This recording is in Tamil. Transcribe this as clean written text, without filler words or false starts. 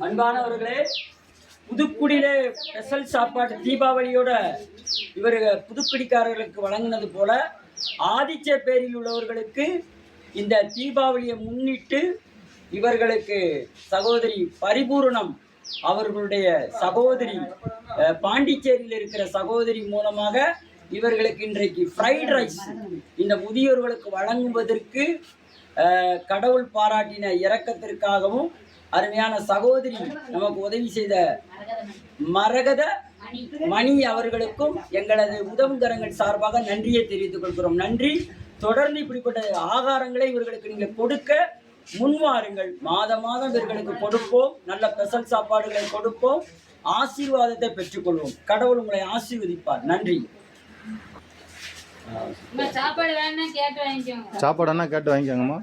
அன்பானவர்களே, புதுக்குடியிலே ஸ்பெஷல் சாப்பாடு தீபாவளியோட இவர் புதுக்குடிக்காரர்களுக்கு வழங்கினது போல ஆதிச்சப்பேரியில் உள்ளவர்களுக்கு இந்த தீபாவளியை முன்னிட்டு இவர்களுக்கு சகோதரி பரிபூரணம் அவர்களுடைய சகோதரி பாண்டிச்சேரியில் இருக்கிற சகோதரி மூலமாக இவர்களுக்கு இன்றைக்கு ஃப்ரைட் ரைஸ் இந்த முதியோர்களுக்கு வழங்குவதற்கு கடவுள் பாராட்டின இரக்கத்திற்காகவும் அருமையான சகோதரி நமக்கு உதவி செய்த மரகத மணி அவர்களுக்கும் எங்களது உதவுகரங்கள் சார்பாக நன்றியை தெரிவித்துக் கொள்கிறோம். நன்றி. தொடர்ந்து இப்படிப்பட்ட ஆகாரங்களை இவர்களுக்கு நீங்கள் கொடுக்க முன்வாருங்கள். மாதம் இவர்களுக்கு கொடுப்போம். நல்ல ஸ்பெஷல் சாப்பாடுகளை கொடுப்போம். ஆசீர்வாதத்தை பெற்றுக்கொள்வோம். கடவுள் உங்களை ஆசீர்வதிப்பார். நன்றி. சாப்பாடு கேட்டு வாங்கிக்கோங்கம்மா.